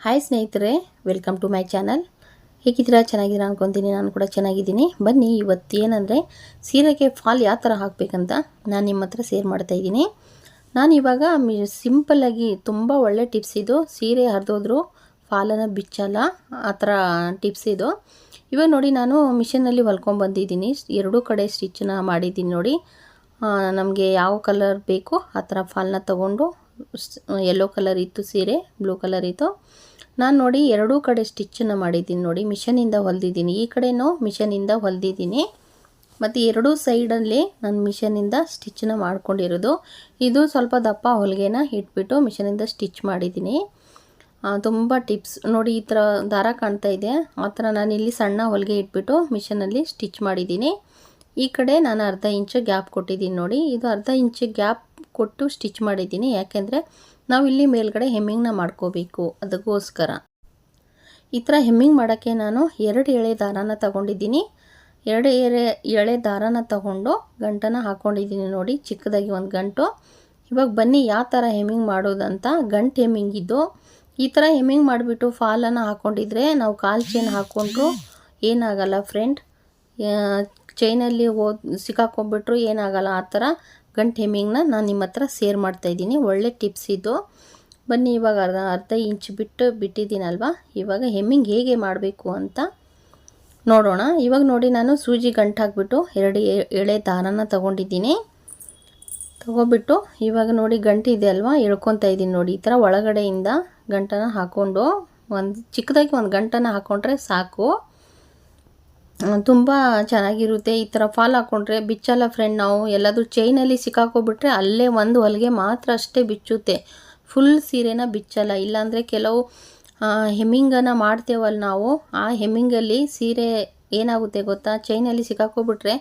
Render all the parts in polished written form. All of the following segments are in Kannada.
ಹಾಯ್ ಸ್ನೇಹಿತರೆ, ವೆಲ್ಕಮ್ ಟು ಮೈ ಚಾನಲ್. ಹೇಗಿದ್ದೀರಾ? ಚೆನ್ನಾಗಿದ್ದೀರಾ ಅನ್ಕೊತೀನಿ. ನಾನು ಕೂಡ ಚೆನ್ನಾಗಿದ್ದೀನಿ. ಬನ್ನಿ, ಇವತ್ತೇನೆಂದರೆ ಸೀರೆಗೆ ಫಾಲ್ ಯಾವ ಥರ ಹಾಕಬೇಕಂತ ನಾನು ನಿಮ್ಮ ಹತ್ರ ಶೇರ್ ಮಾಡ್ತಾಯಿದ್ದೀನಿ. ನಾನು ಇವಾಗ ಸಿಂಪಲ್ಲಾಗಿ ತುಂಬ ಒಳ್ಳೆ ಟಿಪ್ಸ್ ಇದು. ಸೀರೆ ಹರಿದೋದ್ರೂ ಫಾಲನ್ನು ಬಿಚ್ಚಲ್ಲ, ಆ ಥರ ಟಿಪ್ಸ್ ಇದು. ಇವಾಗ ನೋಡಿ, ನಾನು ಮಿಷನ್ನಲ್ಲಿ ಹೊಲ್ಕೊಂಡ್ಬಂದಿದ್ದೀನಿ. ಎರಡೂ ಕಡೆ ಸ್ಟಿಚ್ಚನ್ನ ಮಾಡಿದ್ದೀನಿ ನೋಡಿ. ನಮಗೆ ಯಾವ ಕಲರ್ ಬೇಕು ಆ ಥರ ಫಾಲ್ನ ತೊಗೊಂಡು, ಯೆಲ್ಲೋ ಕಲರ್ ಇತ್ತು ಸೀರೆ, ಬ್ಲೂ ಕಲರ್ ಇತ್ತು. ನಾನು ನೋಡಿ ಎರಡೂ ಕಡೆ ಸ್ಟಿಚ್ಚನ್ನು ಮಾಡಿದ್ದೀನಿ ನೋಡಿ. ಮಿಷನಿಂದ ಹೊಲಿದಿದ್ದೀನಿ, ಈ ಕಡೆನೂ ಮಿಷನಿಂದ ಹೊಲಿದಿದ್ದೀನಿ, ಮತ್ತು ಎರಡೂ ಸೈಡಲ್ಲಿ ನಾನು ಮಿಷನಿಂದ ಸ್ಟಿಚ್ಚನ್ನ ಮಾಡ್ಕೊಂಡಿರೋದು. ಇದು ಸ್ವಲ್ಪ ದಪ್ಪ ಹೊಲಿಗೆನ ಇಟ್ಬಿಟ್ಟು ಮಿಷನಿಂದ ಸ್ಟಿಚ್ ಮಾಡಿದ್ದೀನಿ. ತುಂಬ ಟಿಪ್ಸ್ ನೋಡಿ. ಈ ಥರ ದಾರ ಕಾಣ್ತಾ ಇದೆ, ಆ ಥರ ನಾನಿಲ್ಲಿ ಸಣ್ಣ ಹೊಲಿಗೆ ಇಟ್ಬಿಟ್ಟು ಮಿಷನಲ್ಲಿ ಸ್ಟಿಚ್ ಮಾಡಿದ್ದೀನಿ. ಈ ಕಡೆ ನಾನು ಅರ್ಧ ಇಂಚು ಗ್ಯಾಪ್ ಕೊಟ್ಟಿದ್ದೀನಿ ನೋಡಿ. ಇದು ಅರ್ಧ ಇಂಚು ಗ್ಯಾಪ್ ಕೊಟ್ಟು ಸ್ಟಿಚ್ ಮಾಡಿದ್ದೀನಿ, ಯಾಕೆಂದರೆ ನಾವು ಇಲ್ಲಿ ಮೇಲ್ಗಡೆ ಹೆಮ್ಮಿಂಗ್ನ ಮಾಡ್ಕೋಬೇಕು, ಅದಕ್ಕೋಸ್ಕರ. ಈ ಥರ ಹೆಮ್ಮಿಂಗ್ ಮಾಡೋಕ್ಕೆ ನಾನು 2 ಎಳೆ ದಾರಾನ ತಗೊಂಡಿದ್ದೀನಿ. 2 ಎಳೆ ದಾರಾನ ತಗೊಂಡು ಗಂಟನ್ನು ಹಾಕ್ಕೊಂಡಿದ್ದೀನಿ ನೋಡಿ, ಚಿಕ್ಕದಾಗಿ ಒಂದು ಗಂಟು. ಇವಾಗ ಬನ್ನಿ ಯಾವ ಥರ ಹೆಮ್ಮಿಂಗ್ ಮಾಡೋದಂತ. ಗಂಟು ಹೆಮ್ಮಿಂಗ್ ಇದು. ಈ ಥರ ಹೆಮ್ಮಿಂಗ್ ಮಾಡಿಬಿಟ್ಟು ಫಾಲನ್ನು ಹಾಕ್ಕೊಂಡಿದ್ರೆ ನಾವು ಕಾಲು ಚೈನ್ ಹಾಕ್ಕೊಂಡ್ರು ಏನಾಗಲ್ಲ ಫ್ರೆಂಡ್. ಚೈನಲ್ಲಿ ಸಿಕ್ಕಾಕೊಂಡ್ಬಿಟ್ರು ಏನಾಗಲ್ಲ. ಆ ಥರ ಗಂಟು ಹೆಮ್ಮಿಂಗ್ನ ನಾನು ನಿಮ್ಮ ಹತ್ರ ಶೇರ್ ಮಾಡ್ತಾಯಿದ್ದೀನಿ. ಒಳ್ಳೆ ಟಿಪ್ಸ್ ಇದು. ಬನ್ನಿ, ಇವಾಗ ಅರ್ಧ ಇಂಚ್ ಬಿಟ್ಟಿದ್ದೀನಲ್ವ, ಇವಾಗ ಹೆಮ್ಮಿಂಗ್ ಹೇಗೆ ಮಾಡಬೇಕು ಅಂತ ನೋಡೋಣ. ಇವಾಗ ನೋಡಿ, ನಾನು ಸೂಜಿ ಗಂಟು ಹಾಕ್ಬಿಟ್ಟು 2 ಎಳೆ ದಾರನ ತೊಗೊಂಡಿದ್ದೀನಿ. ತೊಗೊಬಿಟ್ಟು ಇವಾಗ ನೋಡಿ ಗಂಟು ಇದೆ ಅಲ್ವಾ, ಎಳ್ಕೊತಾ ಇದ್ದೀನಿ ನೋಡಿ. ಈ ಥರ ಒಳಗಡೆಯಿಂದ ಗಂಟನ್ನು ಹಾಕ್ಕೊಂಡು ಚಿಕ್ಕದಾಗಿ ಒಂದು ಗಂಟನ್ನು ಹಾಕ್ಕೊಂಡ್ರೆ ಸಾಕು, ತುಂಬ ಚೆನ್ನಾಗಿರುತ್ತೆ. ಈ ಥರ ಫಾಲ್ ಹಾಕ್ಕೊಂಡ್ರೆ ಬಿಚ್ಚಲ್ಲ ಫ್ರೆಂಡ್. ನಾವು ಎಲ್ಲಾದರೂ ಚೈನಲ್ಲಿ ಸಿಕ್ಕಾಕೊಬಿಟ್ರೆ ಅಲ್ಲೇ ಒಂದು ಹೊಲಿಗೆ ಮಾತ್ರ ಅಷ್ಟೇ ಬಿಚ್ಚುತ್ತೆ, ಫುಲ್ ಸೀರೆನ ಬಿಚ್ಚಲ್ಲ. ಇಲ್ಲಾಂದರೆ ಕೆಲವು ಹೆಮ್ಮಿಂಗನ್ನು ಮಾಡ್ತೇವಲ್ಲ ನಾವು, ಆ ಹೆಮ್ಮಿಂಗಲ್ಲಿ ಸೀರೆ ಏನಾಗುತ್ತೆ ಗೊತ್ತಾ, ಚೈನಲ್ಲಿ ಸಿಕ್ಕಾಕೊಬಿಟ್ರೆ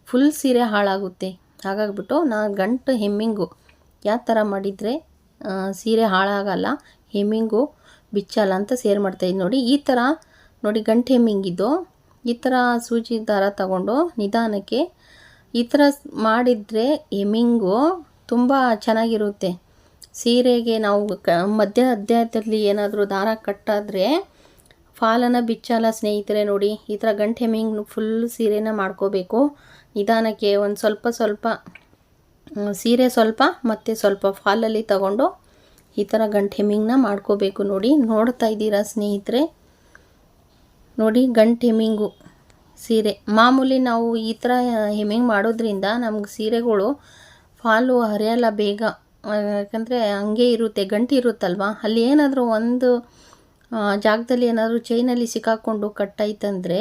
ಫುಲ್ ಸೀರೆ ಹಾಳಾಗುತ್ತೆ. ಹಾಗಾಗ್ಬಿಟ್ಟು ನಾನು ಗಂಟು ಹೆಮ್ಮಿಂಗು ಯಾವ ಥರ ಮಾಡಿದರೆ ಸೀರೆ ಹಾಳಾಗಲ್ಲ, ಹೆಮ್ಮಿಂಗು ಬಿಚ್ಚಲ್ಲ ಅಂತ ಶೇರ್ ಮಾಡ್ತಾಯಿದ್ದೀನಿ ನೋಡಿ. ಈ ಥರ ನೋಡಿ ಗಂಟು ಹೆಮ್ಮಿಂಗಿದ್ದು. ಈ ಥರ ಸೂಜಿ ದಾರ ತಗೊಂಡು ನಿಧಾನಕ್ಕೆ ಈ ಥರ ಮಾಡಿದರೆ ಹೆಮ್ಮಿಂಗು ತುಂಬ ಚೆನ್ನಾಗಿರುತ್ತೆ. ಸೀರೆಗೆ ನಾವು ಮಧ್ಯದಲ್ಲಿ ಏನಾದರೂ ದಾರ ಕಟ್ಟಾದರೆ ಫಾಲನ್ನು ಬಿಚ್ಚಲ್ಲ ಸ್ನೇಹಿತರೆ. ನೋಡಿ, ಈ ಥರ ಗಂಟು ಹೆಮ್ಮಿಂಗ್ ಫುಲ್ ಸೀರೆನ ಮಾಡ್ಕೋಬೇಕು ನಿಧಾನಕ್ಕೆ. ಒಂದು ಸ್ವಲ್ಪ ಸೀರೆ ಸ್ವಲ್ಪ ಮತ್ತು ಸ್ವಲ್ಪ ಫಾಲಲ್ಲಿ ತಗೊಂಡು ಈ ಥರ ಗಂಟು ಹೆಮ್ಮಿಂಗ್ನ ಮಾಡ್ಕೋಬೇಕು ನೋಡಿ. ನೋಡ್ತಾ ಇದ್ದೀರಾ ಸ್ನೇಹಿತರೆ, ನೋಡಿ ಗಂಟು ಹೆಮ್ಮಿಂಗು ಸೀರೆ. ಮಾಮೂಲಿ ನಾವು ಈ ಥರ ಹೆಮ್ಮಿಂಗ್ ಮಾಡೋದ್ರಿಂದ ನಮ್ಗೆ ಸೀರೆಗಳು ಫಾಲು ಹರಿಯಲ್ಲ ಬೇಗ, ಯಾಕಂದರೆ ಹಂಗೆ ಇರುತ್ತೆ, ಗಂಟು ಇರುತ್ತಲ್ವ. ಅಲ್ಲಿ ಏನಾದರೂ ಒಂದು ಜಾಗದಲ್ಲಿ ಏನಾದರೂ ಚೈನಲ್ಲಿ ಸಿಕ್ಕಾಕ್ಕೊಂಡು ಕಟ್ಟಾಯ್ತಂದರೆ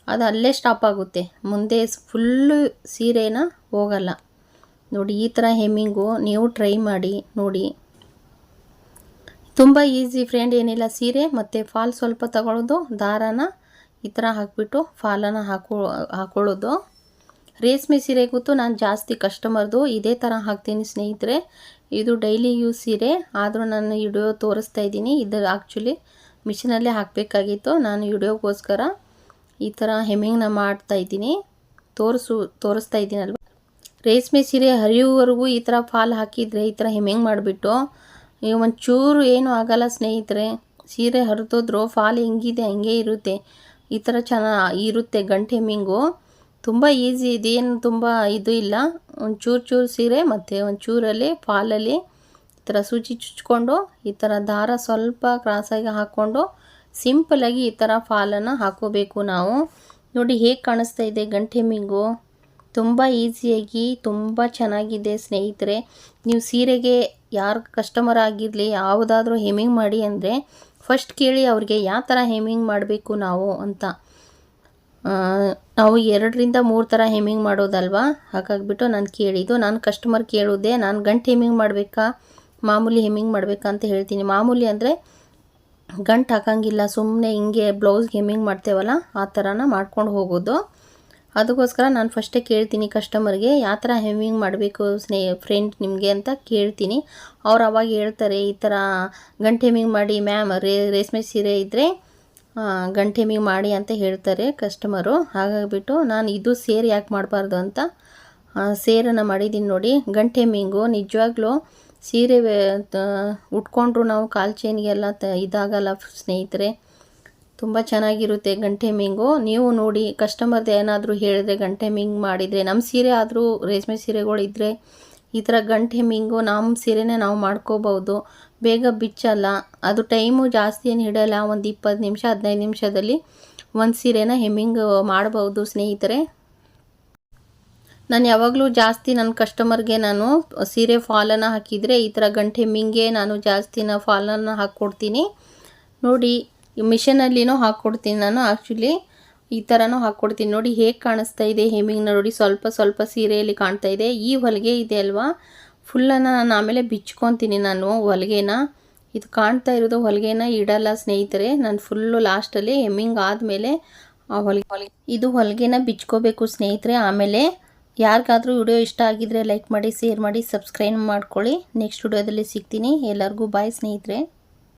ಅದು ಅಲ್ಲೇ ಸ್ಟಾಪ್ ಆಗುತ್ತೆ, ಮುಂದೆ ಫುಲ್ಲು ಸೀರೆನ ಹೋಗಲ್ಲ. ನೋಡಿ, ಈ ಥರ ಹೆಮ್ಮಿಂಗು ನೀವು ಟ್ರೈ ಮಾಡಿ ನೋಡಿ, ತುಂಬ ಈಸಿ ಫ್ರೆಂಡ್. ಏನಿಲ್ಲ, ಸೀರೆ ಮತ್ತು ಫಾಲ್ ಸ್ವಲ್ಪ ತಗೊಳ್ಳೋದು, ದಾರಾನ ಈ ಥರ ಹಾಕಿಬಿಟ್ಟು ಫಾಲನ್ನು ಹಾಕೊಳ್ಳೋದು. ರೇಷ್ಮೆ ಸೀರೆಗೂ ನಾನು ಜಾಸ್ತಿ ಕಸ್ಟಮರ್ದು ಇದೇ ಥರ ಹಾಕ್ತೀನಿ ಸ್ನೇಹಿತರೆ. ಇದು ಡೈಲಿ ಯೂಸ್ ಸೀರೆ, ಆದರೂ ನಾನು ವಿಡಿಯೋ ತೋರಿಸ್ತಾ ಇದ್ದೀನಿ. ಇದು ಆ್ಯಕ್ಚುಲಿ ಮಿಷಿನಲ್ಲೇ ಹಾಕಬೇಕಾಗಿತ್ತು, ನಾನು ವಿಡಿಯೋಗೋಸ್ಕರ ಈ ಥರ ಹೆಮ್ಮಿಂಗ್ನ ಮಾಡ್ತಾಯಿದ್ದೀನಿ, ತೋರಿಸ್ತಾ ಇದ್ದೀನಲ್ವ. ರೇಷ್ಮೆ ಸೀರೆ ಹರಿಯುವವರೆಗೂ ಈ ಥರ ಫಾಲ್ ಹಾಕಿದರೆ, ಈ ಥರ ಹೆಮ್ಮಿಂಗ್ ಮಾಡಿಬಿಟ್ಟು ಒಂಚೂರು ಏನೂ ಆಗಲ್ಲ ಸ್ನೇಹಿತರೆ. ಸೀರೆ ಹರಿದೋದ್ರೂ ಫಾಲ್ ಹೆಂಗಿದೆ ಹಂಗೆ ಇರುತ್ತೆ. ಈ ಥರ ಚೆನ್ನಾಗಿ ಇರುತ್ತೆ ಗಂಟು ಹೆಮ್ಮಿಂಗು. ತುಂಬ ಈಸಿ, ಇದೇನು ತುಂಬ ಇದು ಇಲ್ಲ. ಒಂಚೂರು ಸೀರೆ ಮತ್ತು ಒಂಚೂರಲ್ಲಿ ಫಾಲಲ್ಲಿ ಈ ಥರ ಸೂಜಿ ಚುಚ್ಕೊಂಡು ಈ ಥರ ದಾರ ಸ್ವಲ್ಪ ಕ್ರಾಸಾಗಿ ಹಾಕ್ಕೊಂಡು ಸಿಂಪಲಾಗಿ ಈ ಥರ ಫಾಲನ್ನು ಹಾಕೋಬೇಕು ನಾವು. ನೋಡಿ ಹೇಗೆ ಕಾಣಿಸ್ತಾ ಇದೆ ಗಂಟು ಹೆಮ್ಮಿಂಗು, ತುಂಬ ಈಸಿಯಾಗಿ ತುಂಬ ಚೆನ್ನಾಗಿದೆ ಸ್ನೇಹಿತರೆ. ನೀವು ಸೀರೆಗೆ ಯಾರು ಕಸ್ಟಮರ್ ಆಗಿರಲಿ, ಯಾವುದಾದ್ರೂ ಹೆಮ್ಮಿಂಗ್ ಮಾಡಿ ಅಂದರೆ ಫಸ್ಟ್ ಕೇಳಿ ಅವ್ರಿಗೆ ಯಾವ ಥರ ಹೆಮ್ಮಿಂಗ್ ಮಾಡಬೇಕು ನಾವು ಅಂತ. ನಾವು 2ರಿಂದ 3 ಥರ ಹೆಮ್ಮಿಂಗ್ ಮಾಡೋದಲ್ವಾ, ಹಾಗಾಗಿಬಿಟ್ಟು ನಾನು ಕೇಳಿದ್ದು. ನಾನು ಕಸ್ಟಮರ್ ಕೇಳೋದೆ, ನಾನು ಗಂಟು ಹೆಮ್ಮಿಂಗ್ ಮಾಡಬೇಕಾ ಮಾಮೂಲಿ ಹೆಮ್ಮಿಂಗ್ ಮಾಡಬೇಕಾ ಅಂತ ಹೇಳ್ತೀನಿ. ಮಾಮೂಲಿ ಅಂದರೆ ಗಂಟು ಹಾಕಂಗಿಲ್ಲ, ಸುಮ್ಮನೆ ಹಿಂಗೆ ಬ್ಲೌಸ್ಗೆ ಹೆಮ್ಮಿಂಗ್ ಮಾಡ್ತೇವಲ್ಲ ಆ ಥರನ ಮಾಡ್ಕೊಂಡು ಹೋಗೋದು. ಅದಕ್ಕೋಸ್ಕರ ನಾನು ಫಸ್ಟೇ ಕೇಳ್ತೀನಿ ಕಸ್ಟಮರ್ಗೆ ಯಾವ ಥರ ಹೆಮ್ಮಿಂಗ್ ಮಾಡಬೇಕು ಫ್ರೆಂಡ್ ನಿಮಗೆ ಅಂತ ಕೇಳ್ತೀನಿ. ಅವ್ರು ಅವಾಗ ಹೇಳ್ತಾರೆ, ಈ ಥರ ಗಂಟು ಹೆಮ್ಮಿಂಗ್ ಮಾಡಿ ಮ್ಯಾಮ್, ರೇಷ್ಮೆ ಸೀರೆ ಇದ್ದರೆ ಗಂಟು ಹೆಮ್ಮಿಂಗ್ ಮಾಡಿ ಅಂತ ಹೇಳ್ತಾರೆ ಕಸ್ಟಮರು. ಹಾಗಾಗಿಬಿಟ್ಟು ನಾನು ಇದು ಸೇರ್ ಯಾಕೆ ಮಾಡಬಾರ್ದು ಅಂತ ಸೇರನ್ನು ಮಾಡಿದ್ದೀನಿ ನೋಡಿ. ಗಂಟು ಹೆಮ್ಮಿಂಗು ನಿಜವಾಗ್ಲೂ ಸೀರೆ ಉಟ್ಕೊಂಡ್ರು ನಾವು ಕಾಲು ಚೈನ್ಗೆಲ್ಲ ಇದಾಗಲ್ಲ ಸ್ನೇಹಿತರೆ. ತುಂಬ ಚೆನ್ನಾಗಿರುತ್ತೆ ಗಂಟೆ ಹೆಮ್ಮಿಂಗು. ನೀವು ನೋಡಿ, ಕಸ್ಟಮರ್ದು ಏನಾದರೂ ಹೇಳಿದ್ರೆ ಗಂಟೆ ಹೆಮ್ಮಿಂಗ್ ಮಾಡಿದರೆ, ನಮ್ಮ ಸೀರೆ ಆದರೂ ರೇಷ್ಮೆ ಸೀರೆಗಳಿದ್ದರೆ ಈ ಥರ ಗಂಟೆ ಹೆಮ್ಮಿಂಗು ನಮ್ಮ ಸೀರೆನೇ ನಾವು ಮಾಡ್ಕೋಬೋದು. ಬೇಗ ಬಿಚ್ಚಲ್ಲ, ಅದು ಟೈಮು ಜಾಸ್ತಿ ಏನು ಹಿಡಿಯಲ್ಲ. ಒಂದು 20 ನಿಮಿಷ 15 ನಿಮಿಷದಲ್ಲಿ ಒಂದು ಸೀರೆನ ಹೆಮ್ಮಿಂಗ್ ಮಾಡ್ಬೋದು ಸ್ನೇಹಿತರೆ. ನಾನು ಯಾವಾಗಲೂ ಜಾಸ್ತಿ ನನ್ನ ಕಸ್ಟಮರ್ಗೆ ನಾನು ಸೀರೆ ಫಾಲನ್ನು ಹಾಕಿದರೆ ಈ ಥರ ಗಂಟೆ ಹೆಮ್ಮಿಂಗೆ ನಾನು ಜಾಸ್ತಿನ ಫಾಲನ್ನು ಹಾಕ್ಕೊಡ್ತೀನಿ. ನೋಡಿ, ಮಿಷನಲ್ಲಿನೂ ಹಾಕ್ಕೊಡ್ತೀನಿ ನಾನು. ಆ್ಯಕ್ಚುಲಿ ಈ ಥರನೂ ಹಾಕ್ಕೊಡ್ತೀನಿ. ನೋಡಿ ಹೇಗೆ ಕಾಣಿಸ್ತಾ ಇದೆ ಹೆಮ್ಮಿಂಗ್ನ ನೋಡಿ, ಸ್ವಲ್ಪ ಸ್ವಲ್ಪ ಸೀರೆಯಲ್ಲಿ ಕಾಣ್ತಾ ಇದೆ. ಈ ಹೊಲಿಗೆ ಇದೆ ಅಲ್ವಾ, ಫುಲ್ಲನ್ನು ನಾನು ಆಮೇಲೆ ಬಿಚ್ಕೊತೀನಿ ನಾನು ಹೊಲಿಗೆನ. ಇದು ಕಾಣ್ತಾ ಇರೋದು ಹೊಲಿಗೆನ ಇಡಲ್ಲ ಸ್ನೇಹಿತರೆ. ನಾನು ಫುಲ್ಲು ಲಾಸ್ಟಲ್ಲಿ ಹೆಮ್ಮಿಂಗ್ ಆದಮೇಲೆ ಆ ಇದು ಹೊಲಿಗೆನ ಬಿಚ್ಕೋಬೇಕು ಸ್ನೇಹಿತರೆ. ಆಮೇಲೆ ಯಾರಿಗಾದರೂ ವಿಡಿಯೋ ಇಷ್ಟ ಆಗಿದ್ರೆ ಲೈಕ್ ಮಾಡಿ, ಶೇರ್ ಮಾಡಿ, ಸಬ್ಸ್ಕ್ರೈಬ್ ಮಾಡ್ಕೊಳ್ಳಿ. ನೆಕ್ಸ್ಟ್ ವಿಡಿಯೋದಲ್ಲಿ ಸಿಗ್ತೀನಿ. ಎಲ್ಲರಿಗೂ ಬಾಯ್ ಸ್ನೇಹಿತರೆ.